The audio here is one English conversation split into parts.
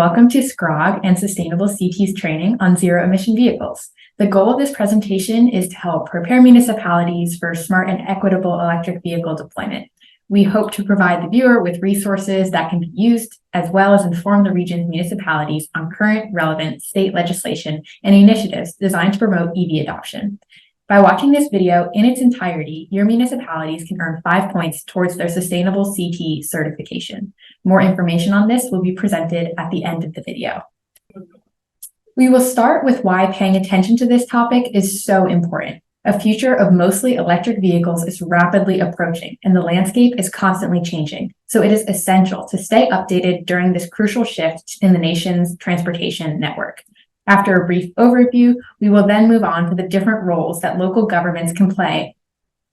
welcome to SCROG and Sustainable CT's training on zero emission vehicles. The goal of this presentation is to help prepare municipalities for smart and equitable electric vehicle deployment. We hope to provide the viewer with resources that can be used, as well as inform the region's municipalities on current relevant state legislation and initiatives designed to promote EV adoption. By watching this video in its entirety, your municipalities can earn 5 points towards their Sustainable CT certification. More information on this will be presented at the end of the video. We will start with why paying attention to this topic is so important. A future of mostly electric vehicles is rapidly approaching, and the landscape is constantly changing. So it is essential to stay updated during this crucial shift in the nation's transportation network. After a brief overview, we will then move on to the different roles that local governments can play,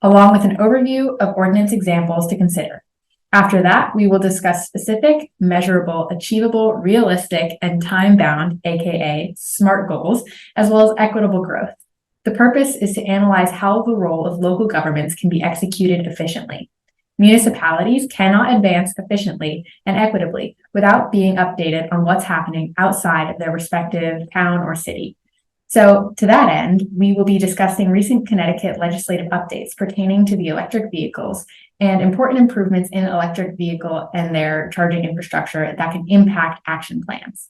along with an overview of ordinance examples to consider. After that, we will discuss specific, measurable, achievable, realistic, and time-bound, aka SMART goals, as well as equitable growth. The purpose is to analyze how the role of local governments can be executed efficiently. Municipalities cannot advance efficiently and equitably without being updated on what's happening outside of their respective town or city. So to that end, we will be discussing recent Connecticut legislative updates pertaining to the electric vehicles and important improvements in electric vehicle and their charging infrastructure that can impact action plans.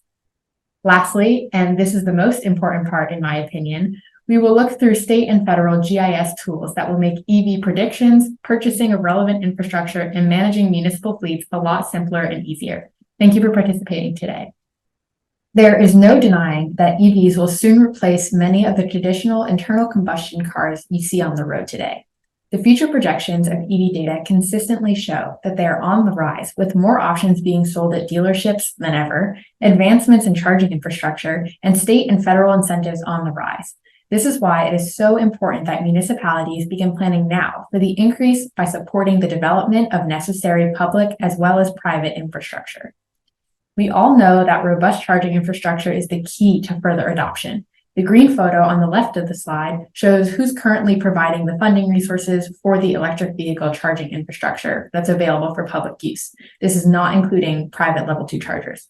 Lastly, and this is the most important part in my opinion, we will look through state and federal GIS tools that will make EV predictions, purchasing of relevant infrastructure, and managing municipal fleets a lot simpler and easier. Thank you for participating today. There is no denying that EVs will soon replace many of the traditional internal combustion cars you see on the road today. The future projections of EV data consistently show that they are on the rise, with more options being sold at dealerships than ever, advancements in charging infrastructure, and state and federal incentives on the rise. This is why it is so important that municipalities begin planning now for the increase by supporting the development of necessary public as well as private infrastructure. We all know that robust charging infrastructure is the key to further adoption. The green photo on the left of the slide shows who's currently providing the funding resources for the electric vehicle charging infrastructure that's available for public use. This is not including private level 2 chargers.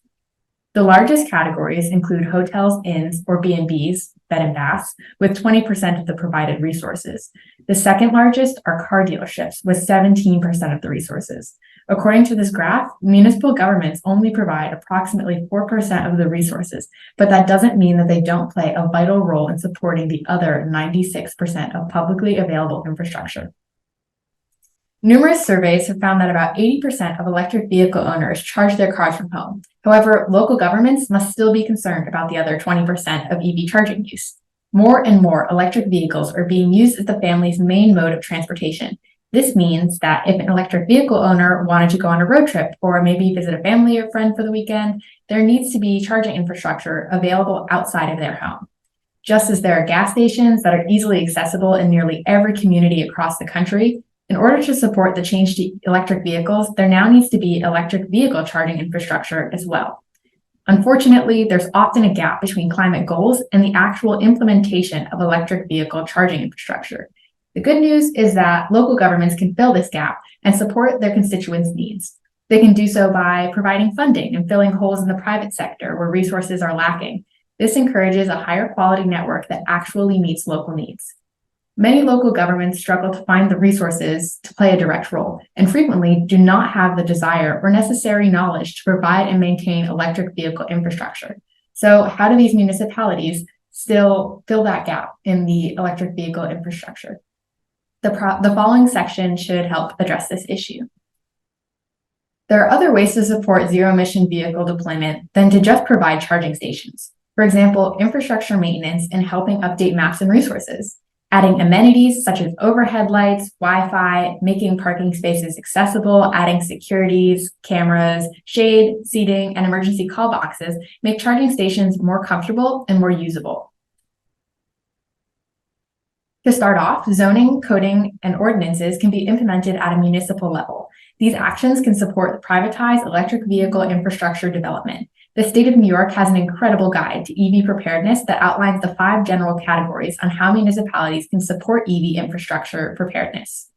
The largest categories include hotels, inns, or B&Bs, bed and baths, with 20% of the provided resources. The second largest are car dealerships, with 17% of the resources. According to this graph, municipal governments only provide approximately 4% of the resources, but that doesn't mean that they don't play a vital role in supporting the other 96% of publicly available infrastructure. Numerous surveys have found that about 80% of electric vehicle owners charge their cars from home. However, local governments must still be concerned about the other 20% of EV charging use. More and more electric vehicles are being used as the family's main mode of transportation. This means that if an electric vehicle owner wanted to go on a road trip or maybe visit a family or friend for the weekend, there needs to be charging infrastructure available outside of their home. Just as there are gas stations that are easily accessible in nearly every community across the country, in order to support the change to electric vehicles, there now needs to be electric vehicle charging infrastructure as well. Unfortunately, there's often a gap between climate goals and the actual implementation of electric vehicle charging infrastructure. The good news is that local governments can fill this gap and support their constituents' needs. They can do so by providing funding and filling holes in the private sector where resources are lacking. This encourages a higher quality network that actually meets local needs. Many local governments struggle to find the resources to play a direct role and frequently do not have the desire or necessary knowledge to provide and maintain electric vehicle infrastructure. So how do these municipalities still fill that gap in the electric vehicle infrastructure? The following section should help address this issue. There are other ways to support zero-emission vehicle deployment than to just provide charging stations. For example, infrastructure maintenance and helping update maps and resources. Adding amenities such as overhead lights, Wi-Fi, making parking spaces accessible, adding securities, cameras, shade, seating, and emergency call boxes make charging stations more comfortable and more usable. To start off, zoning, coding, and ordinances can be implemented at a municipal level. These actions can support privatized electric vehicle infrastructure development. The state of New York has an incredible guide to EV preparedness that outlines the 5 general categories on how municipalities can support EV infrastructure preparedness.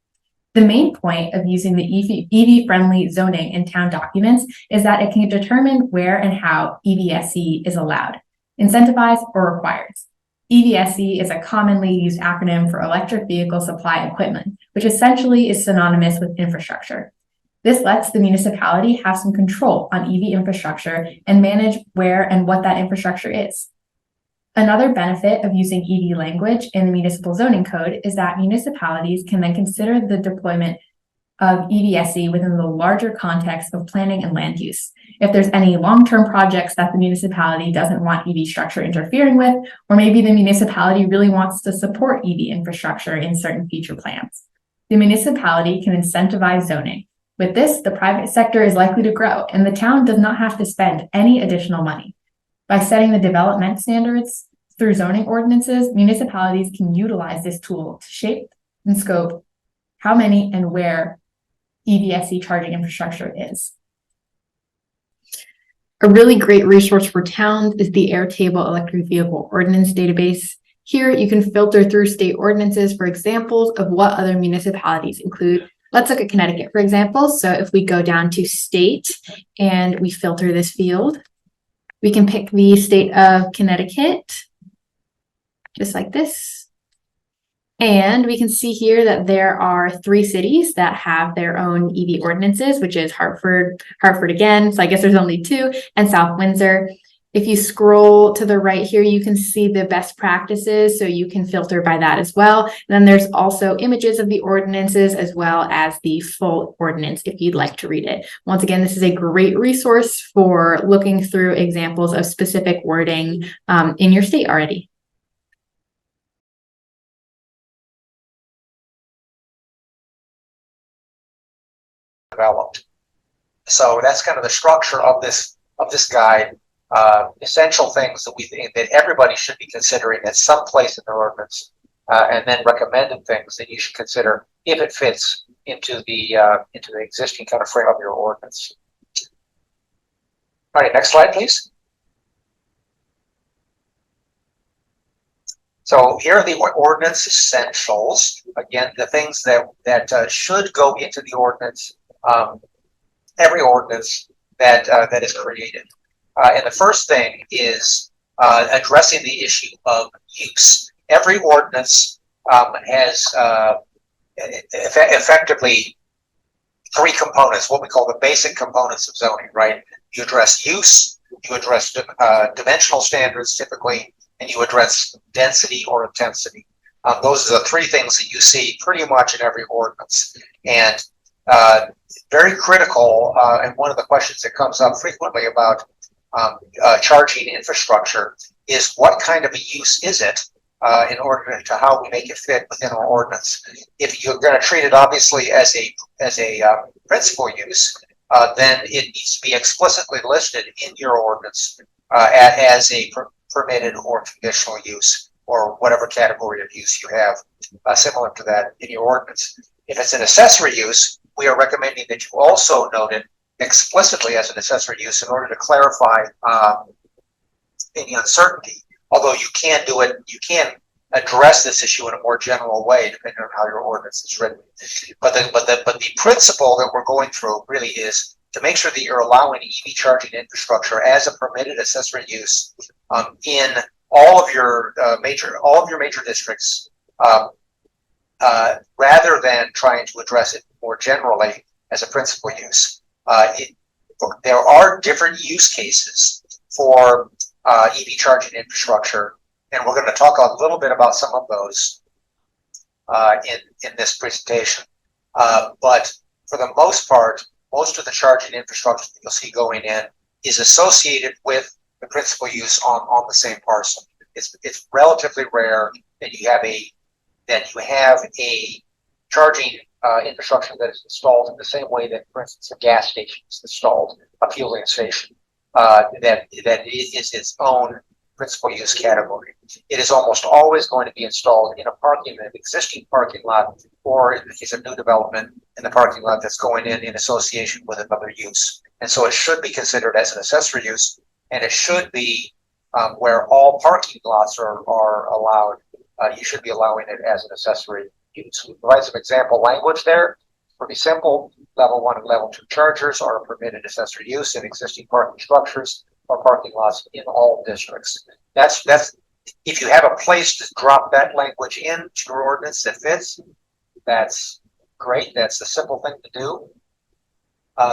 The main point of using the EV-friendly zoning in town documents is that it can determine where and how EVSE is allowed, incentivized, or required. EVSE is a commonly used acronym for electric vehicle supply equipment, which essentially is synonymous with infrastructure. This lets the municipality have some control on EV infrastructure and manage where and what that infrastructure is. Another benefit of using EV language in the municipal zoning code is that municipalities can then consider the deployment of EVSE within the larger context of planning and land use. If there's any long-term projects that the municipality doesn't want EV structure interfering with, or maybe the municipality really wants to support EV infrastructure in certain future plans, the municipality can incentivize zoning. With this, the private sector is likely to grow, and the town does not have to spend any additional money. By setting the development standards through zoning ordinances, municipalities can utilize this tool to shape and scope how many and where EVSE charging infrastructure is. A really great resource for towns is the Airtable Electric Vehicle Ordinance database. Here you can filter through state ordinances for examples of what other municipalities include. Let's look at Connecticut, for example. So if we go down to state and we filter this field, we can pick the state of Connecticut, just like this. And we can see here that there are 3 cities that have their own EV ordinances, which is Hartford again. So I guess there's only 2, and South Windsor. If you scroll to the right here, you can see the best practices. So you can filter by that as well. And then there's also images of the ordinances as well as the full ordinance if you'd like to read it. Once again, this is a great resource for looking through examples of specific wording in your state already. Developed. So that's kind of the structure of this guide. Essential things that we think that everybody should be considering at some place in their ordinance, and then recommended things that you should consider if it fits into the existing kind of frame of your ordinance. All right, next slide, please. So here are the ordinance essentials. Again, the things that should go into the ordinance, every ordinance that is created. And the first thing is addressing the issue of use. Every ordinance has effectively 3 components, what we call the basic components of zoning, right? You address use, you address dimensional standards typically, and you address density or intensity. Those are the 3 things that you see pretty much in every ordinance. And very critical, and one of the questions that comes up frequently about charging infrastructure is what kind of a use is it in order to how we make it fit within our ordinance. If you're going to treat it obviously as a principal use, then it needs to be explicitly listed in your ordinance as a permitted or conditional use, or whatever category of use you have similar to that in your ordinance. If it's an accessory use, we are recommending that you also note it explicitly as an accessory use in order to clarify any uncertainty. Although you can do it, you can address this issue in a more general way depending on how your ordinance is written. But the principle that we're going through really is to make sure that you're allowing EV charging infrastructure as a permitted accessory use in all of your major districts, rather than trying to address it more generally as a principal use. There are different use cases for EV charging infrastructure, and we're going to talk a little bit about some of those in this presentation. But for the most part, most of the charging infrastructure that you'll see going in is associated with the principal use on the same parcel. It's relatively rare that you have a charging infrastructure that is installed in the same way that, for instance, a gas station is installed, a fueling station, that is its own principal use category. It is almost always going to be installed in an existing parking lot, or in the case of new development, in the parking lot that's going in association with another use. And so it should be considered as an accessory use, and it should be where all parking lots are allowed. You should be allowing it as an accessory use. We provide some example language there Pretty simple. Level 1 and level 2 chargers are a permitted accessory use in existing parking structures or parking lots in all districts. That's if you have a place to drop that language into your ordinance that fits, that's great. That's a simple thing to do.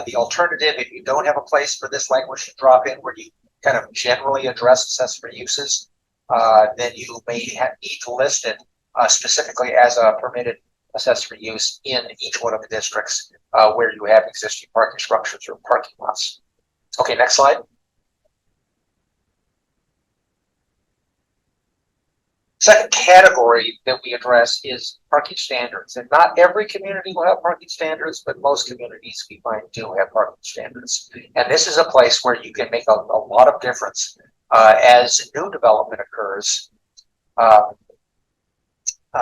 The alternative, if you don't have a place for this language to drop in where you kind of generally address accessory uses, then you may need to list it specifically as a permitted accessory use in each one of the districts where you have existing parking structures or parking lots. Okay, next slide. Second category that we address is parking standards. And not every community will have parking standards, but most communities we find do have parking standards. And this is a place where you can make a lot of difference as new development occurs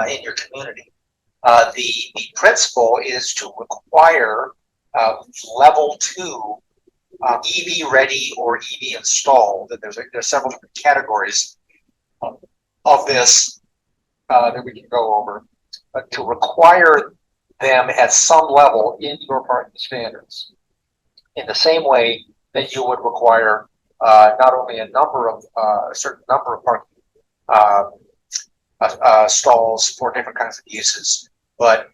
in your community. The principle is to require level 2 EV ready or EV installed. And there's several different categories of this that we can go over, to require them at some level in your parking standards, in the same way that you would require not only a certain number of parking stalls for different kinds of uses, but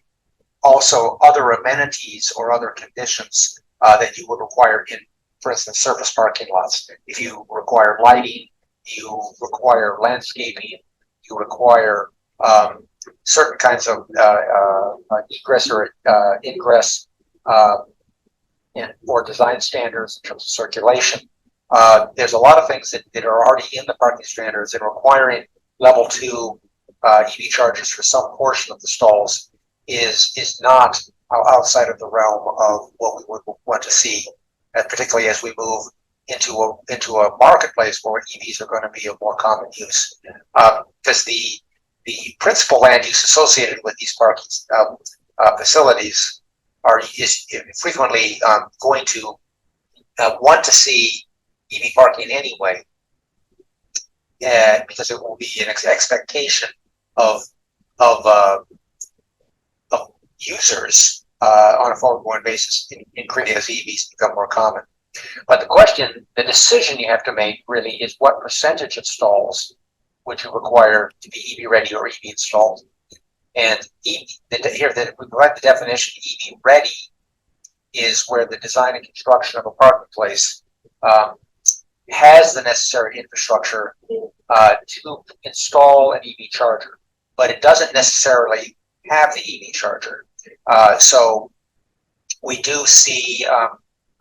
also other amenities or other conditions that you would require in, for instance, surface parking lots. If you require lighting, you require landscaping, you require certain kinds of egress or ingress or design standards in terms of circulation. There's a lot of things that are already in the parking standards, and requiring level 2 EV chargers for some portion of the stalls is not outside of the realm of what we would want to see, particularly as we move into a marketplace where EVs are going to be a more common use, because the principal land use associated with these parking facilities is frequently going to want to see EV parking anyway, because it will be an expectation of users on a forward-going basis, increasing as EVs become more common. But the decision you have to make really is what percentage of stalls would you require to be EV ready or EV installed. And here we provide the definition. EV ready is where the design and construction of a parking place has the necessary infrastructure to install an EV charger, but it doesn't necessarily have the EV charger. So we do see a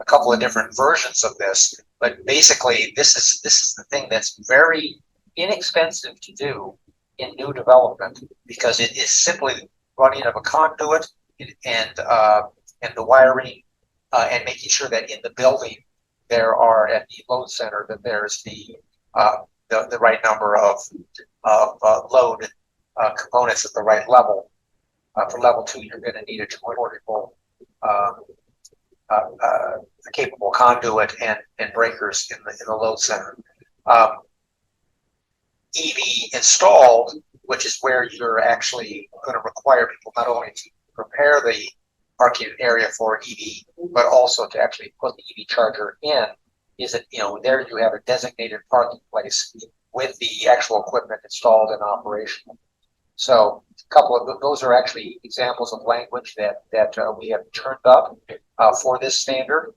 couple of different versions of this, but basically this is the thing that's very inexpensive to do in new development, because it is simply running of a conduit and the wiring and making sure that in the building there are, at the load center, that there's the right number of load components at the right level. For level 2, you're going to need a 240-volt capable conduit and breakers in the load center. EV installed, which is where you're actually going to require people not only to prepare the parking area for EV, but also to actually put the EV charger in. Is it, there you have a designated parking place with the actual equipment installed and operational. So a couple of those are actually examples of language that we have turned up for this standard.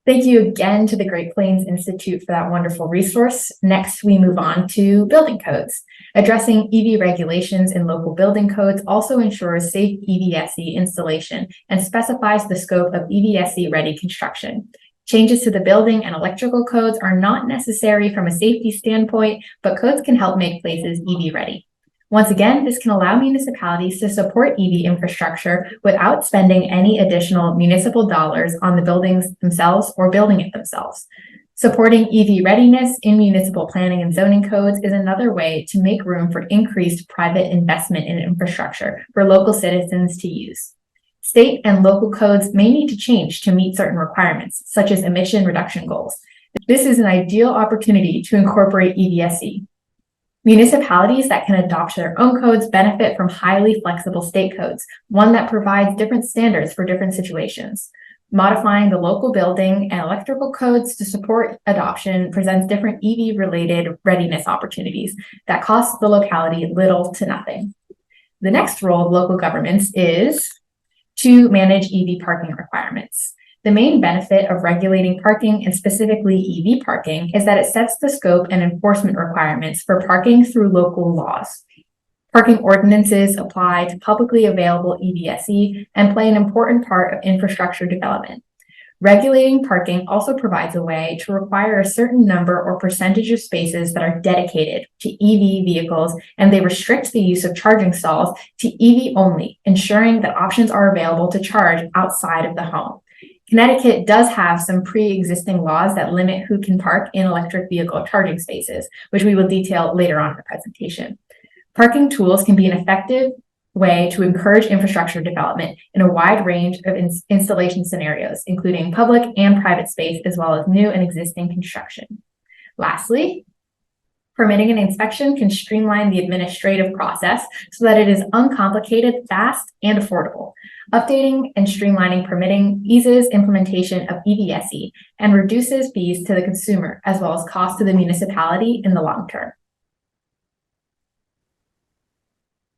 Thank you again to the Great Plains Institute for that wonderful resource. Next, we move on to building codes. Addressing EV regulations in local building codes also ensures safe EVSE installation and specifies the scope of EVSE ready construction. Changes to the building and electrical codes are not necessary from a safety standpoint, but codes can help make places EV ready. Once again, this can allow municipalities to support EV infrastructure without spending any additional municipal dollars on the buildings themselves or building it themselves. Supporting EV readiness in municipal planning and zoning codes is another way to make room for increased private investment in infrastructure for local citizens to use. State and local codes may need to change to meet certain requirements, such as emission reduction goals. This is an ideal opportunity to incorporate EVSE. Municipalities that can adopt their own codes benefit from highly flexible state codes, one that provides different standards for different situations. Modifying the local building and electrical codes to support adoption presents different EV-related readiness opportunities that cost the locality little to nothing. The next role of local governments is to manage EV parking requirements. The main benefit of regulating parking, and specifically EV parking, is that it sets the scope and enforcement requirements for parking through local laws. Parking ordinances apply to publicly available EVSE and play an important part of infrastructure development. Regulating parking also provides a way to require a certain number or percentage of spaces that are dedicated to EV vehicles, and they restrict the use of charging stalls to EV only, ensuring that options are available to charge outside of the home. Connecticut does have some pre-existing laws that limit who can park in electric vehicle charging spaces, which we will detail later on in the presentation. Parking tools can be an effective way to encourage infrastructure development in a wide range of installation scenarios, including public and private space, as well as new and existing construction. Lastly, permitting and inspection can streamline the administrative process so that it is uncomplicated, fast, and affordable. Updating and streamlining permitting eases implementation of EVSE and reduces fees to the consumer, as well as costs to the municipality in the long term.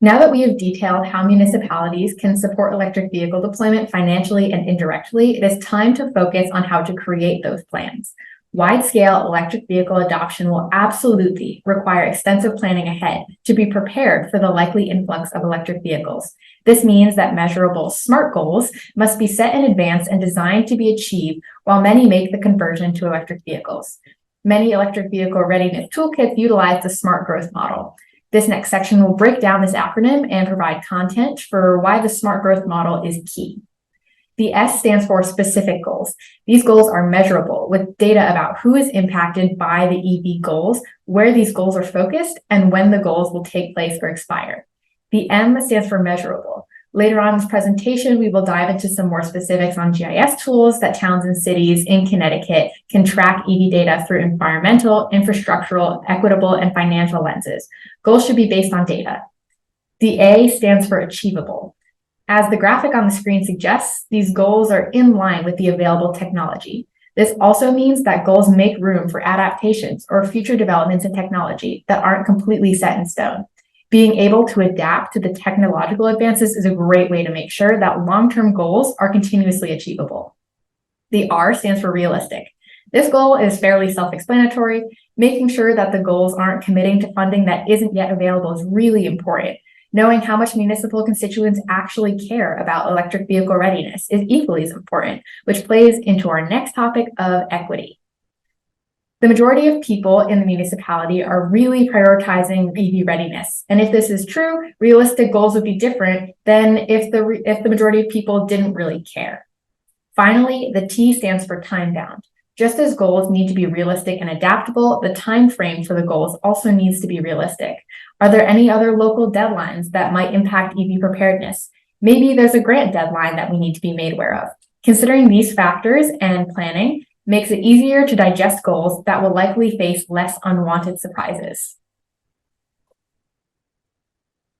Now that we have detailed how municipalities can support electric vehicle deployment financially and indirectly, it is time to focus on how to create those plans. Wide-scale electric vehicle adoption will absolutely require extensive planning ahead to be prepared for the likely influx of electric vehicles. This means that measurable SMART goals must be set in advance and designed to be achieved while many make the conversion to electric vehicles. Many electric vehicle readiness toolkits utilize the SMART growth model. This next section will break down this acronym and provide content for why the SMART growth model is key. The S stands for specific goals. These goals are measurable with data about who is impacted by the EV goals, where these goals are focused, and when the goals will take place or expire. The M stands for measurable. Later on in this presentation, we will dive into some more specifics on GIS tools that towns and cities in Connecticut can track EV data through environmental, infrastructural, equitable, and financial lenses. Goals should be based on data. The A stands for achievable. As the graphic on the screen suggests, these goals are in line with the available technology. This also means that goals make room for adaptations or future developments in technology that aren't completely set in stone. Being able to adapt to the technological advances is a great way to make sure that long-term goals are continuously achievable. The R stands for realistic. This goal is fairly self-explanatory. Making sure that the goals aren't committing to funding that isn't yet available is really important. Knowing how much municipal constituents actually care about electric vehicle readiness is equally as important, which plays into our next topic of equity. The majority of people in the municipality are really prioritizing EV readiness. And if this is true, realistic goals would be different than if the majority of people didn't really care. Finally, the T stands for time bound. Just as goals need to be realistic and adaptable, the time frame for the goals also needs to be realistic. Are there any other local deadlines that might impact EV preparedness? Maybe there's a grant deadline that we need to be made aware of. Considering these factors and planning makes it easier to digest goals that will likely face less unwanted surprises.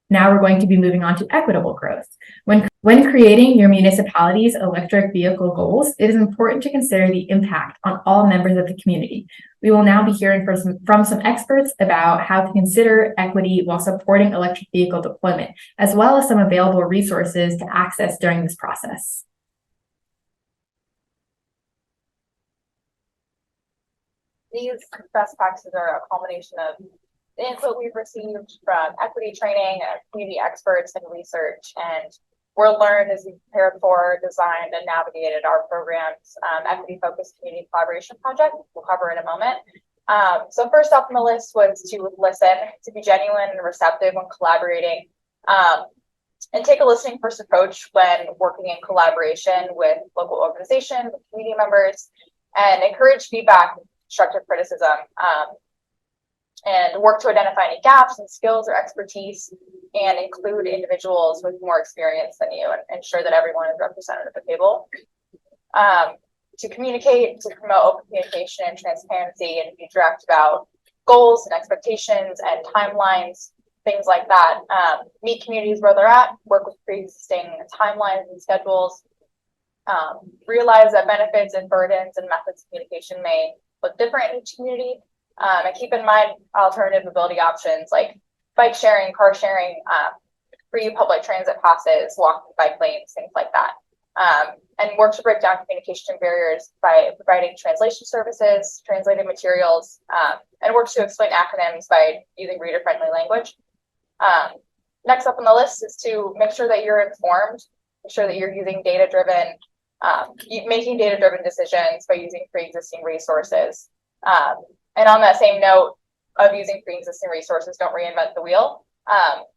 Now we're going to be moving on to equitable growth. When creating your municipality's electric vehicle goals, it is important to consider the impact on all members of the community. We will now be hearing from some experts about how to consider equity while supporting electric vehicle deployment, as well as some available resources to access during this process. These best practices are a combination of the input we've received from equity training, community experts, and research, and were learned as we prepared for, designed, and navigated our program's equity-focused community collaboration project, we'll cover in a moment. So first up on the list was to listen, to be genuine and receptive when collaborating, and take a listening first approach when working in collaboration with local organizations, community members, and encourage feedback, constructive criticism, and work to identify any gaps in skills or expertise and include individuals with more experience than you and ensure that everyone is represented at the table. To communicate, to promote open communication and transparency and be direct about goals and expectations and timelines, things like that. Meet communities where they're at, work with pre-existing timelines and schedules, realize that benefits and burdens and methods of communication may look different in each community, and keep in mind alternative mobility options like bike sharing, car sharing, free public transit passes, walking bike lanes, things like that. And work to break down communication barriers by providing translation services, translated materials, and works to explain acronyms by using reader-friendly language. Next up on the list is to make sure that you're informed, make sure that you're using data-driven, making data-driven decisions by using pre-existing resources. And on that same note of using pre-existing resources, don't reinvent the wheel.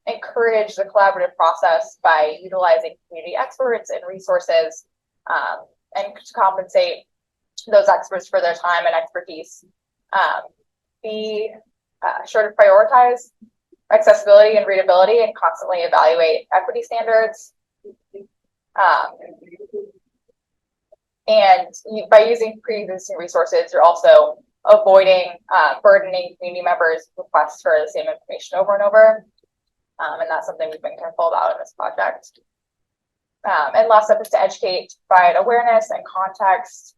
Encourage the collaborative process by utilizing community experts and resources, and to compensate those experts for their time and expertise. Be sure to prioritize accessibility and readability and constantly evaluate equity standards. And by using pre-existing resources, you're also avoiding burdening community members' requests for the same information over and over. And that's something we've been careful about in this project. And last up is to educate, provide awareness and context.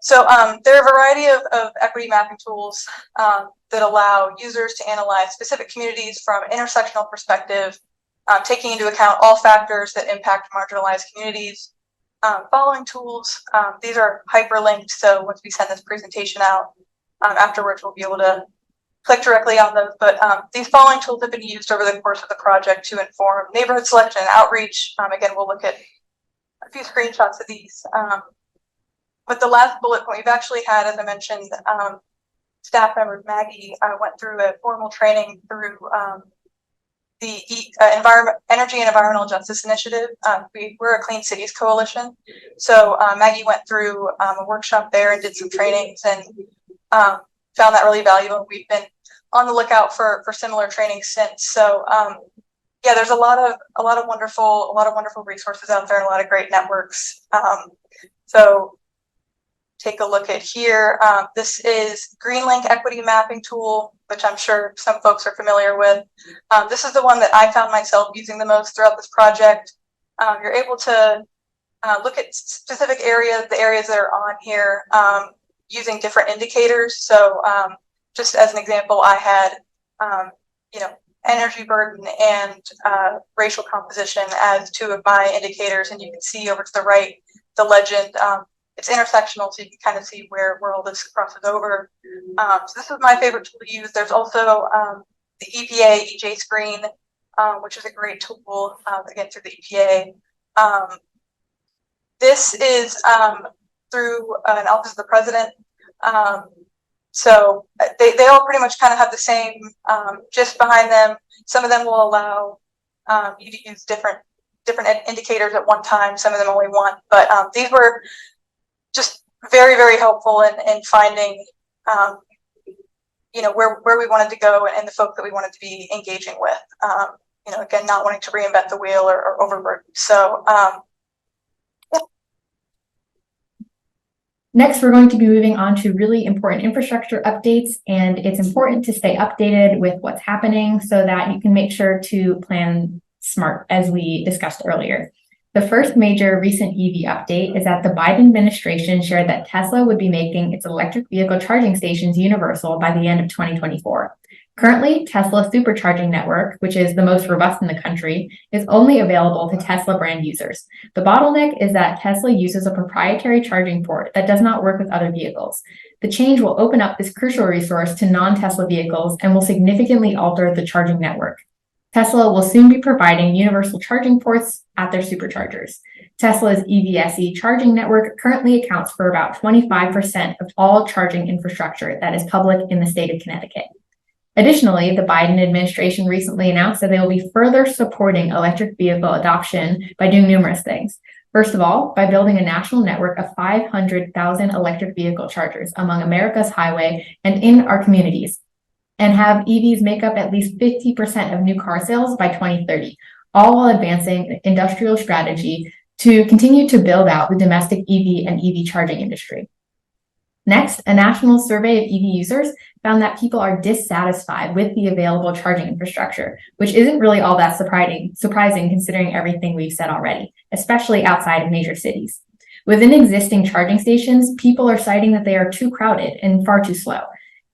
So there are a variety of equity mapping tools that allow users to analyze specific communities from an intersectional perspective, taking into account all factors that impact marginalized communities. Following tools, these are hyperlinked, so once we send this presentation out, afterwards we'll be able to click directly on those. But these following tools have been used over the course of the project to inform neighborhood selection and outreach. Again, we'll look at a few screenshots of these. But the last bullet point we've actually had, as I mentioned, staff member Maggie went through a formal training through the Energy and Environmental Justice Initiative. We're a Clean Cities Coalition. So Maggie went through a workshop there and did some trainings and found that really valuable. We've been on the lookout for similar training since. So yeah, there's a lot of wonderful resources out there and a lot of great networks. So take a look at here. This is GreenLink Equity Mapping Tool, which I'm sure some folks are familiar with. This is the one that I found myself using the most throughout this project. You're able to look at specific areas, the areas that are on here, using different indicators. So just as an example, I had, energy burden and racial composition as two of my indicators. And you can see over to the right, the legend, it's intersectional, so you can kind of see where all this crosses over. So this is my favorite tool to use. There's also the EPA EJ Screen, which is a great tool, again, through the EPA. This is through an Office of the President. So they all pretty much kind of have the same gist behind them. Some of them will allow you to use different indicators at one time. Some of them only one, but these were just very, very helpful in finding, where we wanted to go and the folks that we wanted to be engaging with. Again, not wanting to reinvent the wheel or overburden. So, yeah. Next, we're going to be moving on to really important infrastructure updates, and it's important to stay updated with what's happening so that you can make sure to plan smart, as we discussed earlier. The first major recent EV update is that the Biden administration shared that Tesla would be making its electric vehicle charging stations universal by the end of 2024. Currently, Tesla's supercharging network, which is the most robust in the country, is only available to Tesla brand users. The bottleneck is that Tesla uses a proprietary charging port that does not work with other vehicles. The change will open up this crucial resource to non-Tesla vehicles and will significantly alter the charging network. Tesla will soon be providing universal charging ports at their superchargers. Tesla's EVSE charging network currently accounts for about 25% of all charging infrastructure that is public in the state of Connecticut. Additionally, the Biden administration recently announced that they will be further supporting electric vehicle adoption by doing numerous things. First of all, by building a national network of 500,000 electric vehicle chargers among America's highway and in our communities, and have EVs make up at least 50% of new car sales by 2030, all while advancing an industrial strategy to continue to build out the domestic EV and EV charging industry. Next, a national survey of EV users found that people are dissatisfied with the available charging infrastructure, which isn't really all that surprising considering everything we've said already, especially outside of major cities. Within existing charging stations, people are citing that they are too crowded and far too slow.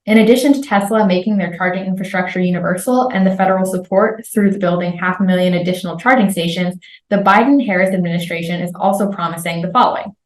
In addition to Tesla making their charging infrastructure universal and the federal support through the building 500,000 additional charging stations, the Biden-Harris administration is also promising the following.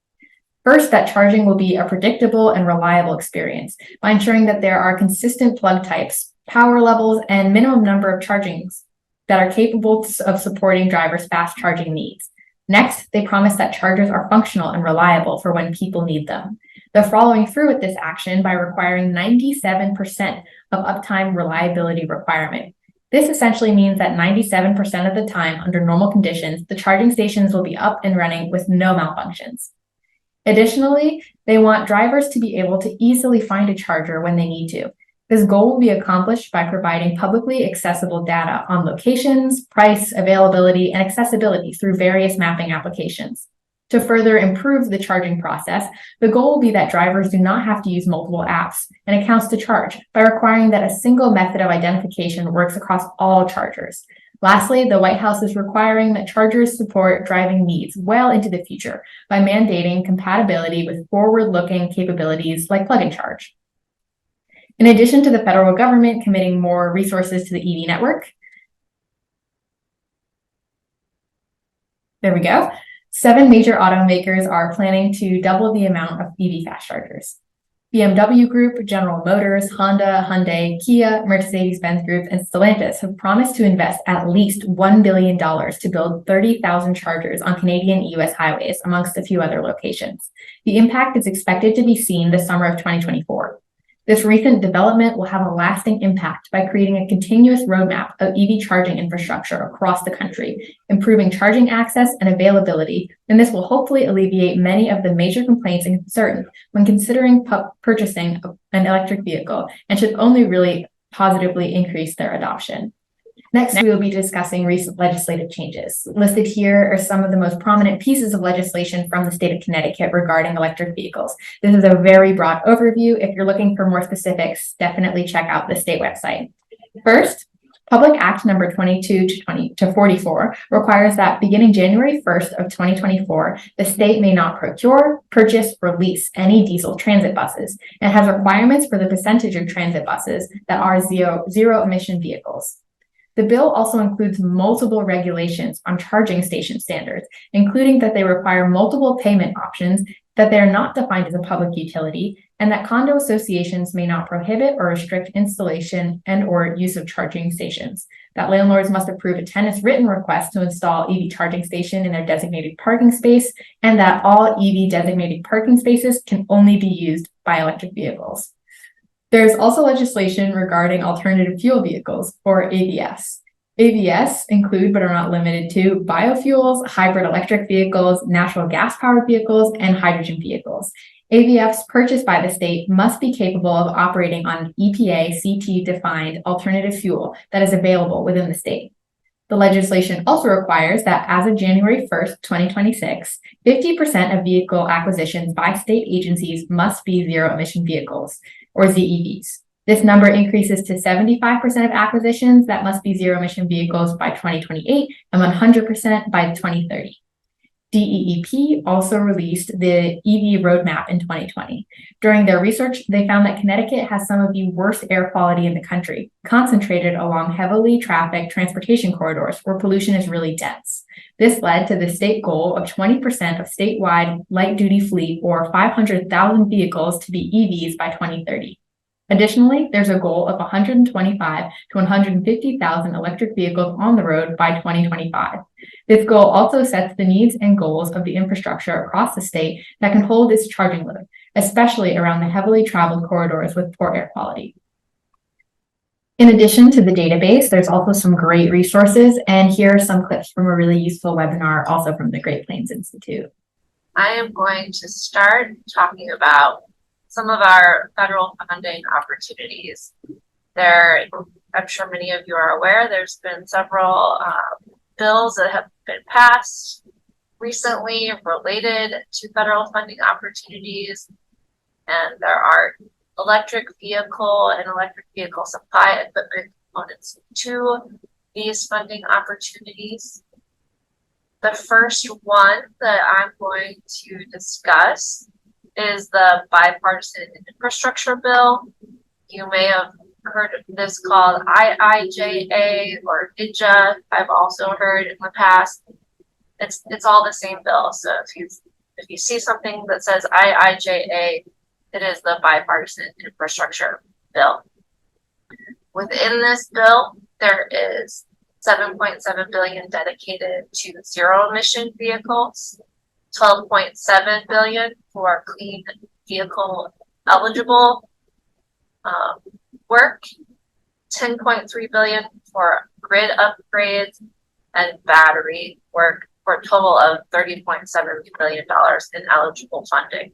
First, that charging will be a predictable and reliable experience by ensuring that there are consistent plug types, power levels, and minimum number of chargings that are capable of supporting drivers' fast charging needs. Next, they promise that chargers are functional and reliable for when people need them. They're following through with this action by requiring 97% of uptime reliability requirement. This essentially means that 97% of the time under normal conditions, the charging stations will be up and running with no malfunctions. Additionally, they want drivers to be able to easily find a charger when they need to. This goal will be accomplished by providing publicly accessible data on locations, price, availability, and accessibility through various mapping applications. To further improve the charging process, the goal will be that drivers do not have to use multiple apps and accounts to charge by requiring that a single method of identification works across all chargers. Lastly, the White House is requiring that chargers support driving needs well into the future by mandating compatibility with forward-looking capabilities like plug and charge. In addition to the federal government committing more resources to the EV network, there we go. 7 major automakers are planning to double the amount of EV fast chargers. BMW Group, General Motors, Honda, Hyundai, Kia, Mercedes-Benz Group, and Stellantis have promised to invest at least $1 billion to build 30,000 chargers on Canadian and US highways, amongst a few other locations. The impact is expected to be seen this summer of 2024. This recent development will have a lasting impact by creating a continuous roadmap of EV charging infrastructure across the country, improving charging access and availability, and this will hopefully alleviate many of the major complaints and concerns when considering purchasing an electric vehicle, and should only really positively increase their adoption. Next, we will be discussing recent legislative changes. Listed here are some of the most prominent pieces of legislation from the state of Connecticut regarding electric vehicles. This is a very broad overview. If you're looking for more specifics, definitely check out the state website. First, Public Act number 22-44 requires that beginning January 1st of 2024, the state may not procure, purchase, or lease any diesel transit buses, and has requirements for the percentage of transit buses that are zero emission vehicles. The bill also includes multiple regulations on charging station standards, including that they require multiple payment options, that they are not defined as a public utility, and that condo associations may not prohibit or restrict installation and or use of charging stations, that landlords must approve a tenant's written request to install EV charging station in their designated parking space, and that all EV designated parking spaces can only be used by electric vehicles. There's also legislation regarding alternative fuel vehicles, or AVS. AVS include, but are not limited to, biofuels, hybrid electric vehicles, natural gas-powered vehicles, and hydrogen vehicles. AVFs purchased by the state must be capable of operating on EPA CT-defined alternative fuel that is available within the state. The legislation also requires that as of January 1st, 2026, 50% of vehicle acquisitions by state agencies must be zero-emission vehicles, or ZEVs. This number increases to 75% of acquisitions that must be zero-emission vehicles by 2028 and 100% by 2030. DEEP also released the EV roadmap in 2020. During their research, they found that Connecticut has some of the worst air quality in the country, concentrated along heavily trafficked transportation corridors where pollution is really dense. This led to the state goal of 20% of statewide light-duty fleet, or 500,000 vehicles, to be EVs by 2030. Additionally, there's a goal of 125 to 150,000 electric vehicles on the road by 2025. This goal also sets the needs and goals of the infrastructure across the state that can hold this charging load, especially around the heavily traveled corridors with poor air quality. In addition to the database, there's also some great resources, and here are some clips from a really useful webinar also from the Great Plains Institute. I am going to start talking about some of our federal funding opportunities. I'm sure many of you are aware, there's been several bills that have been passed recently related to federal funding opportunities. And there are electric vehicle and electric vehicle supply equipment components to these funding opportunities. The first one that I'm going to discuss is the bipartisan infrastructure bill. You may have heard this called IIJA or IJA. I've also heard in the past. It's all the same bill. So if you see something that says IIJA, it is the bipartisan infrastructure bill. Within this bill, there is 7.7 billion dedicated to zero emission vehicles, 12.7 billion for clean vehicle eligible work, 10.3 billion for grid upgrades and battery work, for a total of $30.7 billion in eligible funding.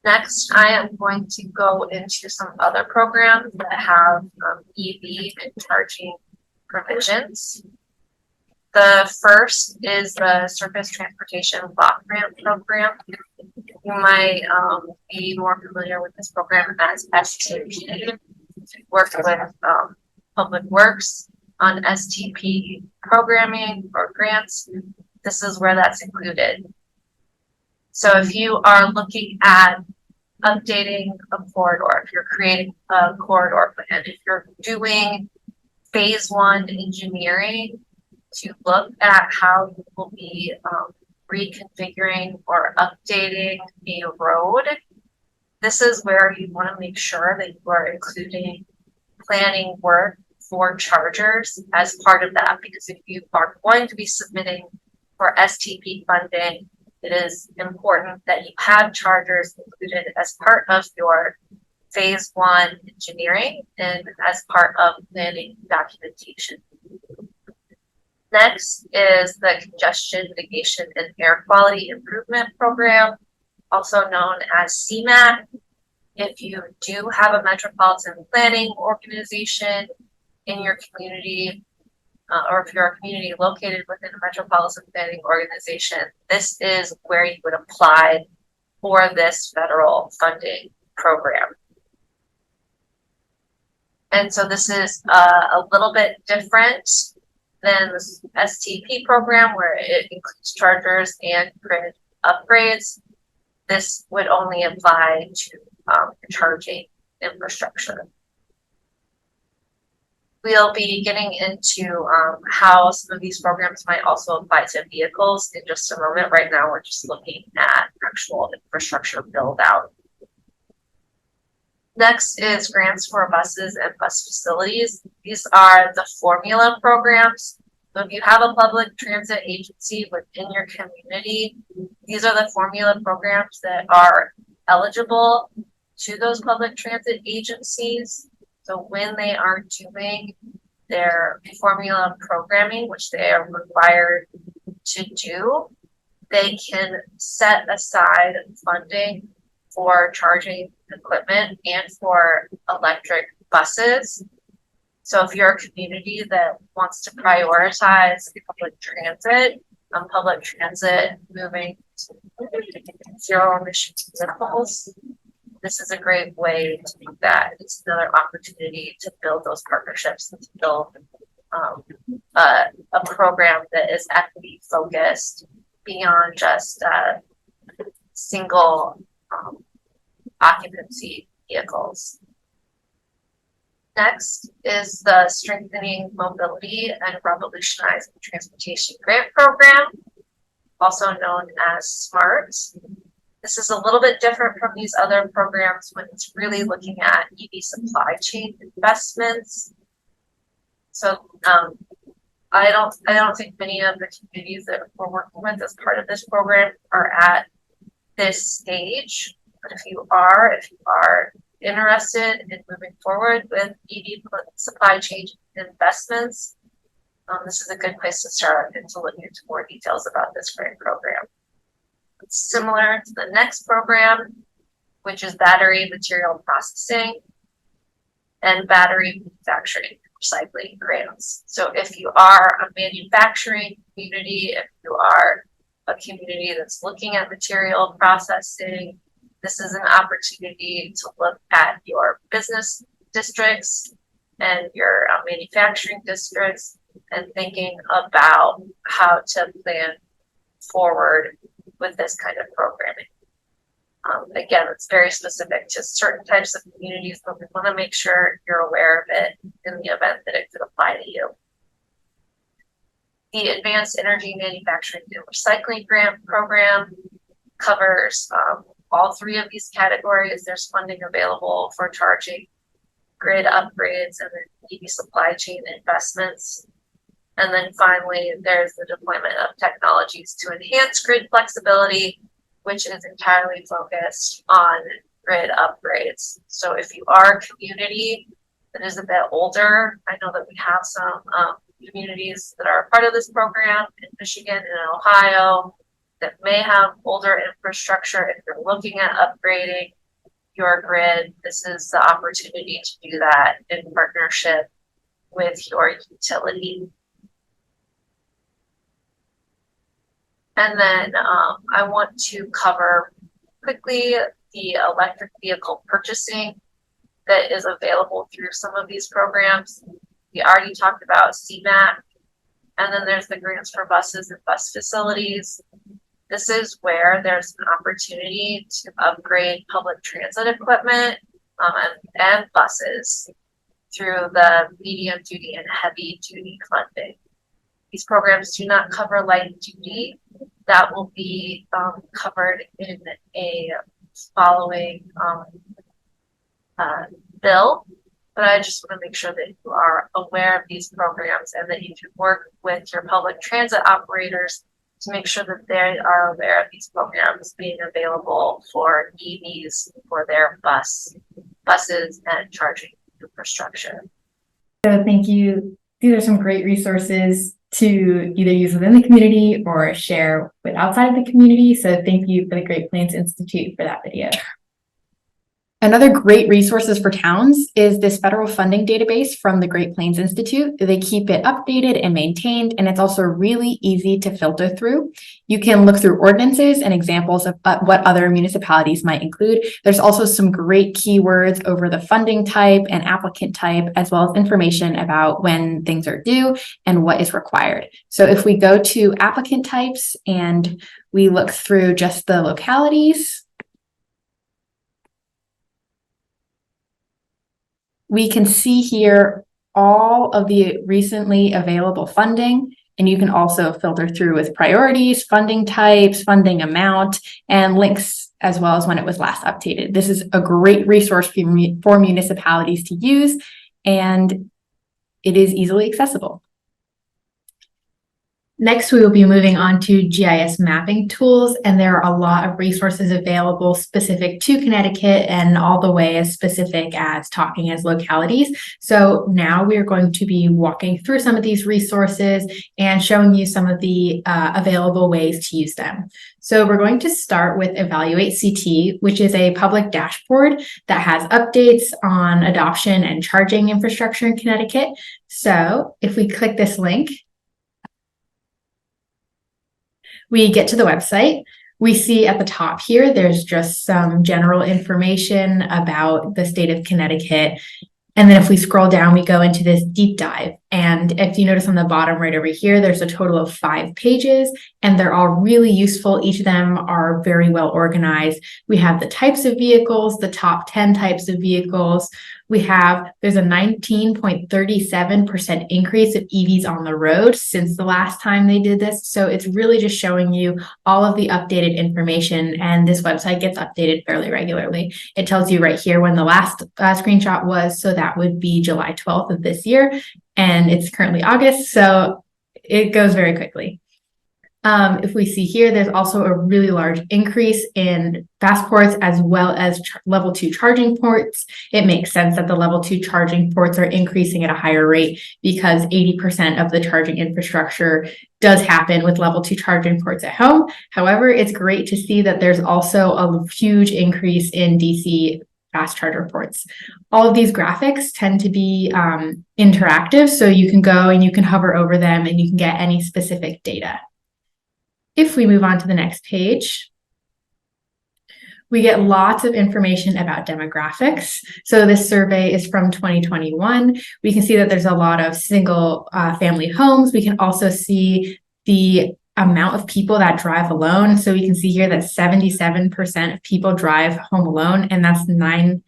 Next, I am going to go into some other programs that have EV and charging provisions. The first is the Surface Transportation Block Grant Program. You might be more familiar with this program as STP. Work with Public Works on STP programming or grants. This is where that's included. So if you are looking at updating a corridor, if you're creating a corridor plan, if you're doing phase 1 engineering to look at how you will be reconfiguring or updating a road, this is where you want to make sure that you are including planning work for chargers as part of that, because if you are going to be submitting for STP funding, it is important that you have chargers included as part of your phase 1 engineering and as part of planning documentation. Next is the Congestion Mitigation and Air Quality Improvement Program, also known as CMAQ. If you do have a metropolitan planning organization in your community, or if you're a community located within a metropolitan planning organization, this is where you would apply for this federal funding program. And so this is a little bit different than the STP program, where it includes chargers and grid upgrades. This would only apply to charging infrastructure. We'll be getting into how some of these programs might also apply to vehicles in just a moment. Right now, we're just looking at actual infrastructure build out. Next is grants for buses and bus facilities. These are the formula programs. So if you have a public transit agency within your community, these are the formula programs that are eligible to those public transit agencies. So when they are doing their formula programming, which they are required to do, they can set aside funding for charging equipment and for electric buses. So if you're a community that wants to prioritize public transit moving to zero emission vehicles, this is a great way to do that. It's another opportunity to build those partnerships and to build a program that is equity focused beyond just single occupancy vehicles. Next is the Strengthening Mobility and Revolutionizing Transportation Grant Program, also known as SMART. This is a little bit different from these other programs when it's really looking at EV supply chain investments. So I don't think many of the communities that we're working with as part of this program are at this stage. But if you are interested in moving forward with EV supply chain investments, this is a good place to start and to look into more details about this grant program. It's similar to the next program, which is battery material processing and battery manufacturing recycling grants. So if you are a manufacturing community, if you are a community that's looking at material processing, This is an opportunity to look at your business districts and your manufacturing districts and thinking about how to plan forward with this kind of programming. Again, it's very specific to certain types of communities, but we want to make sure you're aware of it in the event that it could apply to you. The Advanced Energy Manufacturing and Recycling Grant Program covers all three of these categories. There's funding available for charging, grid upgrades, and then EV supply chain investments. And then finally, there's the deployment of technologies to enhance grid flexibility, which is entirely focused on grid upgrades. So if you are a community that is a bit older, I know that we have some communities that are part of this program in Michigan and in Ohio that may have older infrastructure. If you're looking at upgrading your grid, this is the opportunity to do that in partnership with your utility. And then I want to cover quickly the electric vehicle purchasing that is available through some of these programs. We already talked about CMAQ, and then there's the grants for buses and bus facilities. This is where there's an opportunity to upgrade public transit equipment and buses through the medium duty and heavy duty funding. These programs do not cover light duty. That will be covered in a following bill. But I just want to make sure that you are aware of these programs and that you can work with your public transit operators to make sure that they are aware of these programs being available for EVs for their buses and charging infrastructure. So thank you. These are some great resources to either use within the community or share with outside of the community. So thank you for the Great Plains Institute for that video. Another great resources for towns is this federal funding database from the Great Plains Institute. They keep it updated and maintained, and it's also really easy to filter through. You can look through ordinances and examples of what other municipalities might include. There's also some great keywords over the funding type and applicant type, as well as information about when things are due and what is required. So if we go to applicant types and we look through just the localities, we can see here all of the recently available funding, and you can also filter through with priorities, funding types, funding amount, and links, as well as when it was last updated. This is a great resource for municipalities to use, and it is easily accessible. Next, we will be moving on to GIS mapping tools, and there are a lot of resources available specific to Connecticut and all the way as specific as talking as localities. So now we are going to be walking through some of these resources and showing you some of the available ways to use them. So we're going to start with Evaluate CT, which is a public dashboard that has updates on adoption and charging infrastructure in Connecticut. So if we click this link, we get to the website. We see at the top here, there's just some general information about the state of Connecticut. And then if we scroll down, we go into this deep dive. And if you notice on the bottom right over here, there's a total of 5 pages, and they're all really useful. Each of them are very well organized. We have the types of vehicles, the top 10 types of vehicles. There's a 19.37% increase of EVs on the road since the last time they did this. So it's really just showing you all of the updated information, and this website gets updated fairly regularly. It tells you right here when the last screenshot was, so that would be July 12th of this year, and it's currently August, so it goes very quickly. If we see here, there's also a really large increase in fast ports as well as level 2 charging ports. It makes sense that the level 2 charging ports are increasing at a higher rate because 80% of the charging infrastructure does happen with level 2 charging ports at home. However, it's great to see that there's also a huge increase in DC fast charger ports. All of these graphics tend to be interactive, so you can go and you can hover over them and you can get any specific data. If we move on to the next page, We get lots of information about demographics. So this survey is from 2021. We can see that there's a lot of single family homes. We can also see the amount of people that drive alone. So we can see here that 77% of people drive home alone, and that's 9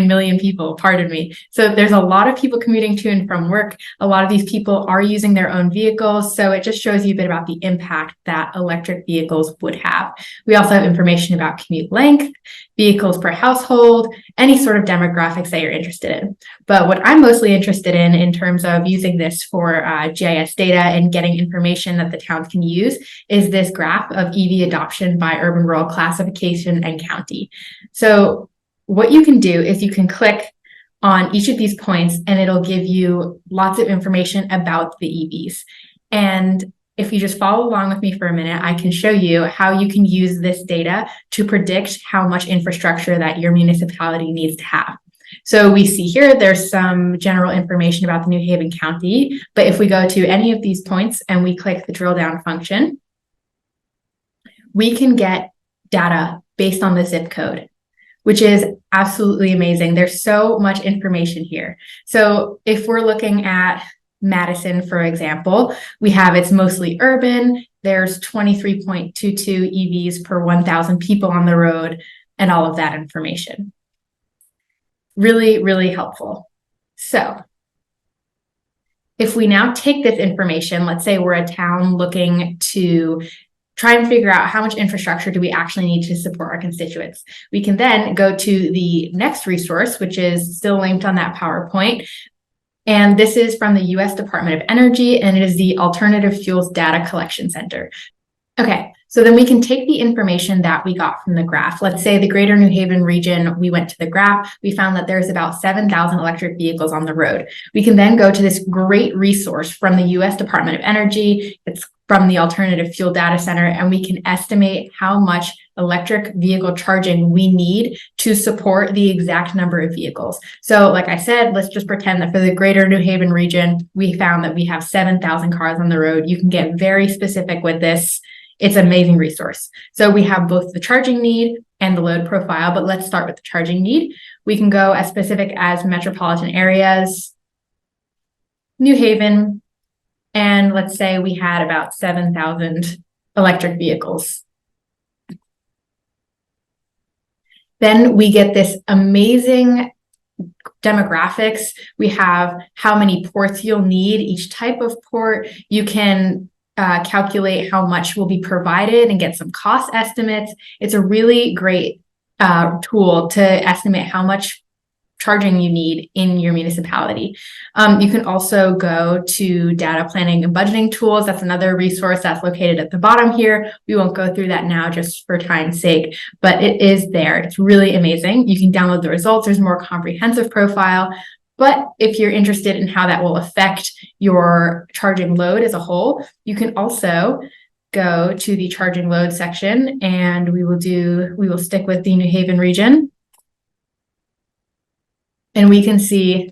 million people, pardon me. So there's a lot of people commuting to and from work. A lot of these people are using their own vehicles. So it just shows you a bit about the impact that electric vehicles would have. We also have information about commute length, vehicles per household, any sort of demographics that you're interested in. But what I'm mostly interested in terms of using this for GIS data and getting information that the towns can use, is this graph of EV adoption by urban rural classification and county. So what you can do is you can click on each of these points and it'll give you lots of information about the EVs. And if you just follow along with me for a minute, I can show you how you can use this data to predict how much infrastructure that your municipality needs to have. So we see here, there's some general information about the New Haven County, but if we go to any of these points and we click the drill down function, we can get data based on the zip code, which is absolutely amazing. There's so much information here. So if we're looking at Madison, for example, we have it's mostly urban. There's 23.22 EVs per 1,000 people on the road and all of that information. Really, really helpful. So if we now take this information, let's say we're a town looking to try and figure out how much infrastructure do we actually need to support our constituents. We can then go to the next resource, which is still linked on that PowerPoint. And this is from the US Department of Energy, and it is the Alternative Fuels Data Collection Center. Okay, so then we can take the information that we got from the graph. Let's say the greater New Haven region, we went to the graph, we found that there's about 7,000 electric vehicles on the road. We can then go to this great resource from the US Department of Energy. It's from the Alternative Fuel Data Center, and we can estimate how much electric vehicle charging we need to support the exact number of vehicles. So like I said, let's just pretend that for the greater New Haven region, we found that we have 7,000 cars on the road. You can get very specific with this. It's an amazing resource. So we have both the charging need and the load profile, but let's start with the charging need. We can go as specific as metropolitan areas, New Haven, and let's say we had about 7,000 electric vehicles. Then we get this amazing demographics. We have how many ports you'll need, each type of port. You can calculate how much will be provided and get some cost estimates. It's a really great tool to estimate how much charging you need in your municipality. You can also go to data planning and budgeting tools. That's another resource that's located at the bottom here. We won't go through that now just for time's sake, but it is there. It's really amazing. You can download the results. There's a more comprehensive profile. But if you're interested in how that will affect your charging load as a whole, you can also go to the charging load section, and we will stick with the New Haven region. And we can see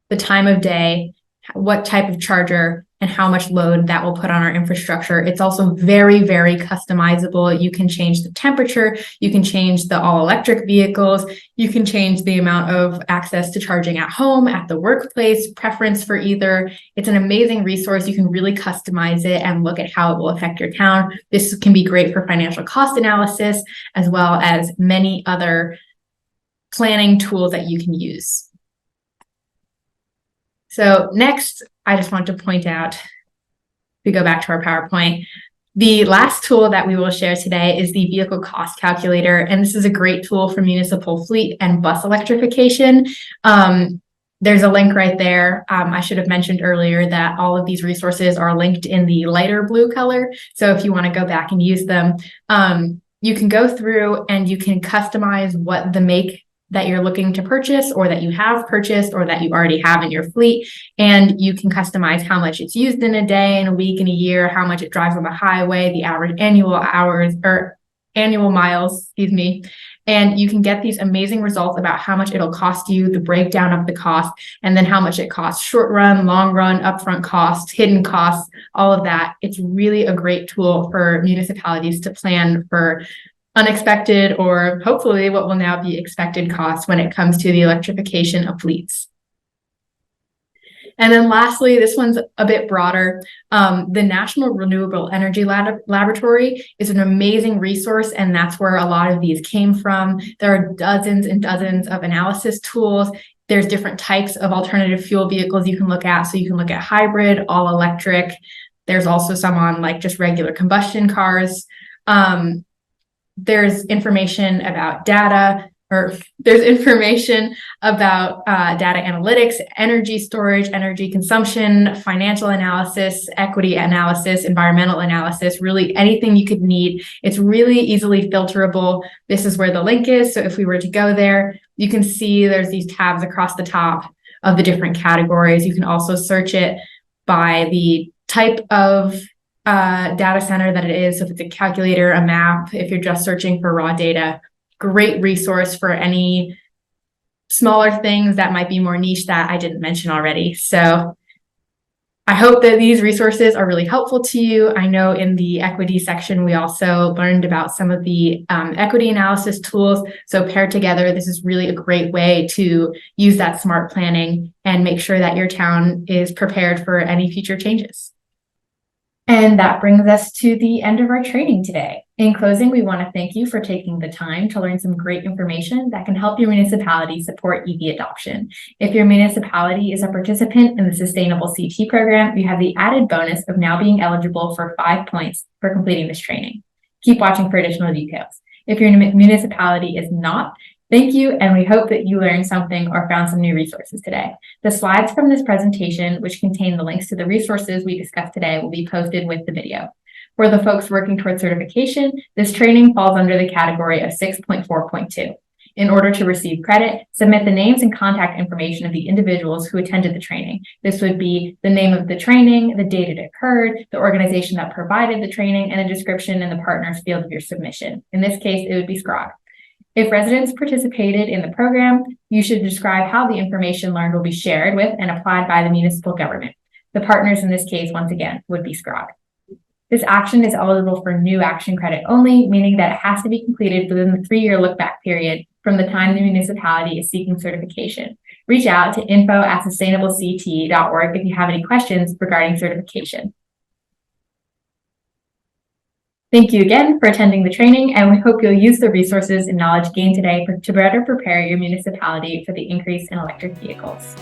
the time of day, what type of charger, and how much load that will put on our infrastructure. It's also very, very customizable. You can change the temperature, you can change the all-electric vehicles, you can change the amount of access to charging at home, at the workplace, preference for either. It's an amazing resource. You can really customize it and look at how it will affect your town. This can be great for financial cost analysis, as well as many other planning tools that you can use. So next, I just want to point out, we go back to our PowerPoint, the last tool that we will share today is the vehicle cost calculator. And this is a great tool for municipal fleet and bus electrification. There's a link right there. I should have mentioned earlier that all of these resources are linked in the lighter blue color. So if you want to go back and use them, you can go through and you can customize what the make that you're looking to purchase, or that you have purchased, or that you already have in your fleet. And you can customize how much it's used in a day, in a week, in a year, how much it drives on the highway, the average annual hours or annual miles, And you can get these amazing results about how much it'll cost you, the breakdown of the cost, and then how much it costs short run, long run, upfront costs, hidden costs, all of that. It's really a great tool for municipalities to plan for unexpected or hopefully what will now be expected costs when it comes to the electrification of fleets. And then lastly, this one's a bit broader. The National Renewable Energy Laboratory is an amazing resource, and that's where a lot of these came from. There are dozens and dozens of analysis tools. There's different types of alternative fuel vehicles you can look at. So you can look at hybrid, all electric. There's also some on like just regular combustion cars. There's information about data, or there's information about data analytics, energy storage, energy consumption, financial analysis, equity analysis, environmental analysis, really anything you could need. It's really easily filterable. This is where the link is. So if we were to go there, you can see there's these tabs across the top of the different categories. You can also search it by the type of data center that it is. So if it's a calculator, a map, if you're just searching for raw data, great resource for any smaller things that might be more niche that I didn't mention already. So I hope that these resources are really helpful to you. I know in the equity section, we also learned about some of the equity analysis tools. So paired together, this is really a great way to use that smart planning and make sure that your town is prepared for any future changes. And that brings us to the end of our training today. In closing, we want to thank you for taking the time to learn some great information that can help your municipality support EV adoption. If your municipality is a participant in the Sustainable CT program, you have the added bonus of now being eligible for 5 points for completing this training. Keep watching for additional details. If your municipality is not, thank you, and we hope that you learned something or found some new resources today. The slides from this presentation, which contain the links to the resources we discussed today, will be posted with the video. For the folks working towards certification, this training falls under the category of 6.4.2. In order to receive credit, submit the names and contact information of the individuals who attended the training. This would be the name of the training, the date it occurred, the organization that provided the training, and a description in the partners field of your submission. In this case, it would be SCROG. If residents participated in the program, you should describe how the information learned will be shared with and applied by the municipal government. The partners in this case, once again, would be SCROG. This action is eligible for new action credit only, meaning that it has to be completed within the 3-year look-back period from the time the municipality is seeking certification. Reach out to info@sustainableCT.org if you have any questions regarding certification. Thank you again for attending the training, and we hope you'll use the resources and knowledge gained today to better prepare your municipality for the increase in electric vehicles.